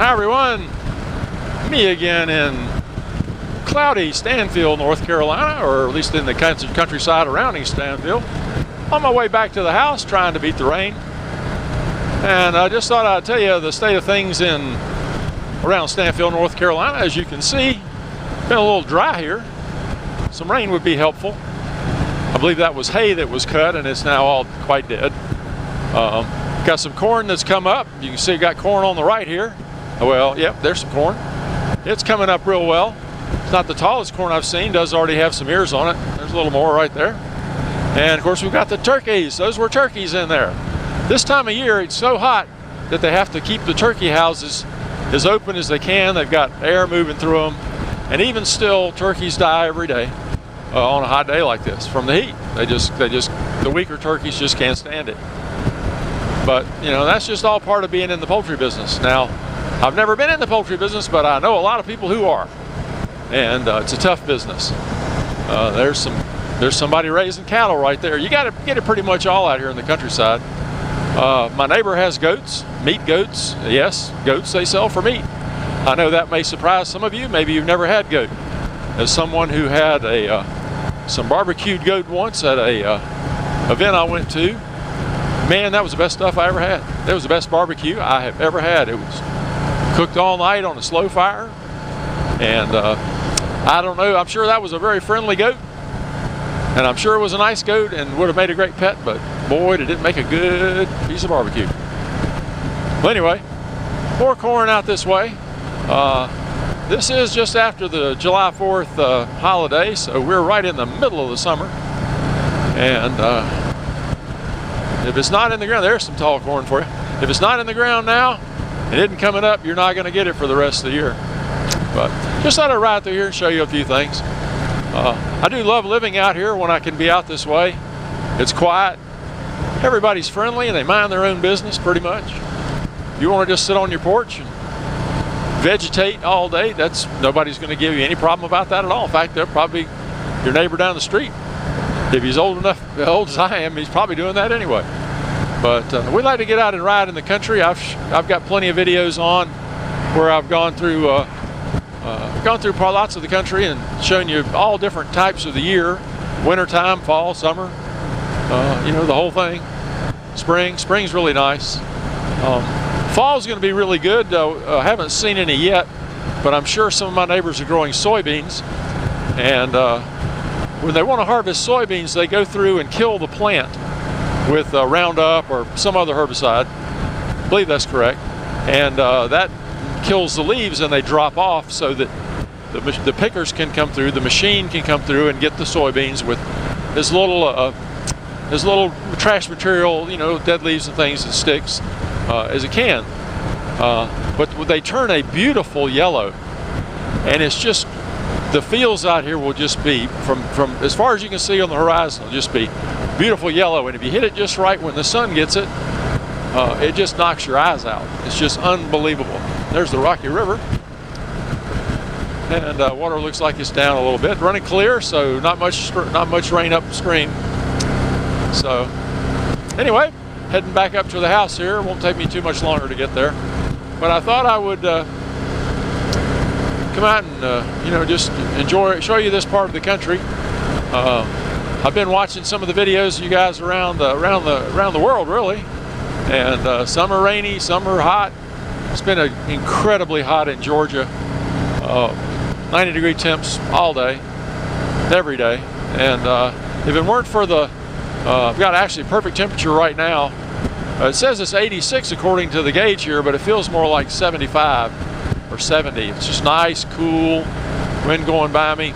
Hi everyone, me again in cloudy Stanfield, North Carolina, or at least in the countryside around East Stanfield. On my way back to the house trying to beat the rain. And I just thought I'd tell you the state of things around Stanfield, North Carolina. As you can see, been a little dry here. Some rain would be helpful. I believe that was hay that was cut and it's now all quite dead. Got some corn that's come up. You can see got corn on the right here. Well, yep, there's some corn. It's coming up real well. It's not the tallest corn I've seen. Does already have some ears on it. There's a little more right there. And of course we've got the turkeys. Those were turkeys in there. This time of year it's so hot that they have to keep the turkey houses as open as they can. They've got air moving through them. And even still, turkeys die every day on a hot day like this from the heat. The weaker turkeys just can't stand it. But you know, that's just all part of being in the poultry business. Now, I've never been in the poultry business, but I know a lot of people who are, and it's a tough business. There's somebody raising cattle right there. You got to get it pretty much all out here in the countryside. My neighbor has goats, meat goats. Yes, goats they sell for meat. I know that may surprise some of you. Maybe you've never had goat. As someone who had some barbecued goat once at a event I went to, man, that was the best stuff I ever had. That was the best barbecue I have ever had. It was cooked all night on a slow fire, and I don't know, I'm sure that was a very friendly goat, and I'm sure it was a nice goat and would have made a great pet, but boy, did it make a good piece of barbecue. Well, anyway, more corn out this way. This is just after the July 4th holiday, so we're right in the middle of the summer, and if it's not in the ground, there's some tall corn for you. If it's not in the ground now, it isn't coming up, you're not going to get it for the rest of the year. But just thought I'd ride through here and show you a few things. I do love living out here when I can be out this way. It's quiet. Everybody's friendly and they mind their own business pretty much. If you want to just sit on your porch and vegetate all day, nobody's going to give you any problem about that at all. In fact, they're probably your neighbor down the street. If he's old as I am, he's probably doing that anyway. But we like to get out and ride in the country. I've got plenty of videos on where I've gone through lots of the country and shown you all different types of the year: wintertime, fall, summer, you know, the whole thing. Spring's really nice. Fall's going to be really good. I haven't seen any yet, but I'm sure some of my neighbors are growing soybeans, and when they want to harvest soybeans, they go through and kill the plant with Roundup or some other herbicide. I believe that's correct. And that kills the leaves and they drop off so that the pickers can come through, the machine can come through and get the soybeans with as little trash material, you know, dead leaves and things and sticks as it can. But they turn a beautiful yellow, and it's just, the fields out here will just be, from as far as you can see on the horizon, will just be beautiful yellow. And if you hit it just right when the sun gets it, it just knocks your eyes out. It's just unbelievable. There's the Rocky River, and water looks like it's down a little bit, running clear, so not much rain upstream. So anyway, heading back up to the house here. It won't take me too much longer to get there, but I thought I would come out and you know, just show you this part of the country. I've been watching some of the videos of you guys around the world, really, and some are rainy, some are hot. It's been incredibly hot in Georgia, 90-degree temps all day, every day, and if it weren't for I've got actually perfect temperature right now. It says it's 86 according to the gauge here, but it feels more like 75 or 70. It's just nice, cool, wind going by me.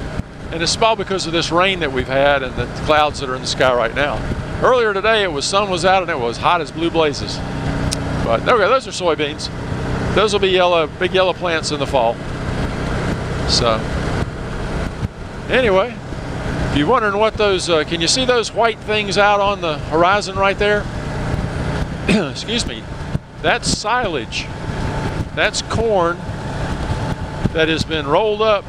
And it's all because of this rain that we've had and the clouds that are in the sky right now. Earlier today, sun was out and it was hot as blue blazes. But okay, those are soybeans. Those will be big yellow plants in the fall. So anyway, if you're wondering what those, can you see those white things out on the horizon right there? Excuse me. That's silage. That's corn that has been rolled up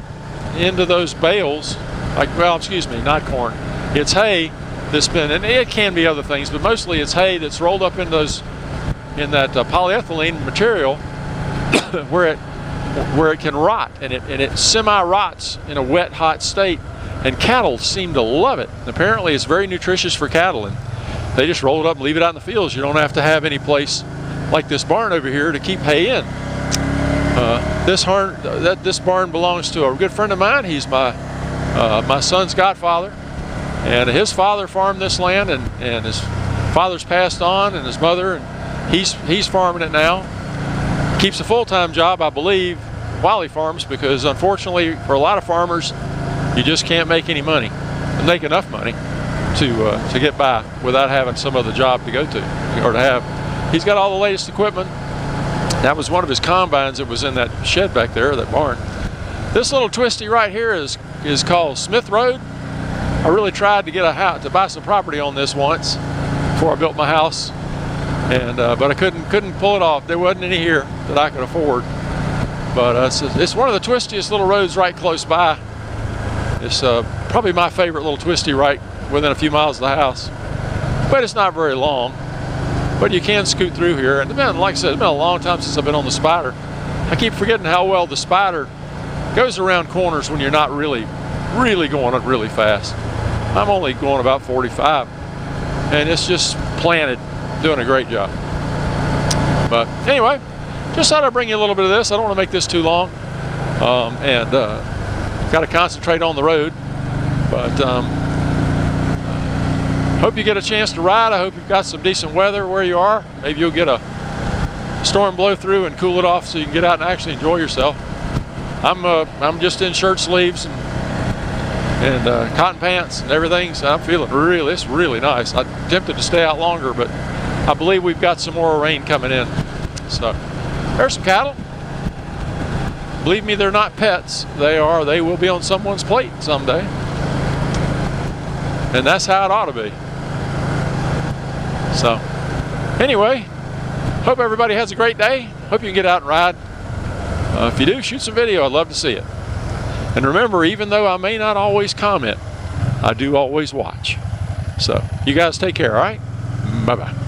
into those bales. Well, excuse me, not corn. It's hay that's been, and it can be other things, but mostly it's hay that's rolled up in that polyethylene material where it can rot, and it semi-rots in a wet, hot state, and cattle seem to love it. And apparently it's very nutritious for cattle, and they just roll it up and leave it out in the fields. You don't have to have any place like this barn over here to keep hay in. This barn belongs to a good friend of mine. He's my son's godfather, and his father farmed this land, and his father's passed on, and his mother, and he's farming it now. Keeps a full-time job, I believe, while he farms, because unfortunately for a lot of farmers, you just can't make any money, make enough money to get by without having some other job to go to or to have. He's got all the latest equipment. That was one of his combines that was in that shed back there, that barn. This little twisty right here is called Smith Road. I really tried to get to buy some property on this once before I built my house, and but I couldn't pull it off. There wasn't any here that I could afford. But it's one of the twistiest little roads right close by. It's probably my favorite little twisty right within a few miles of the house. But it's not very long. But you can scoot through here. And like I said, it's been a long time since I've been on the Spider. I keep forgetting how well the Spider goes around corners when you're not really going really fast. I'm only going about 45. And it's just planted, doing a great job. But anyway, just thought I'd bring you a little bit of this. I don't want to make this too long. Got to concentrate on the road. But hope you get a chance to ride. I hope you've got some decent weather where you are. Maybe you'll get a storm blow through and cool it off so you can get out and actually enjoy yourself. I'm just in shirt sleeves and cotton pants and everything, so I'm feeling it's really nice. I'm tempted to stay out longer, but I believe we've got some more rain coming in. So there's some cattle. Believe me, they're not pets. They will be on someone's plate someday. And that's how it ought to be. So anyway, hope everybody has a great day. Hope you can get out and ride. If you do, shoot some video. I'd love to see it. And remember, even though I may not always comment, I do always watch. So you guys take care, all right? Bye-bye.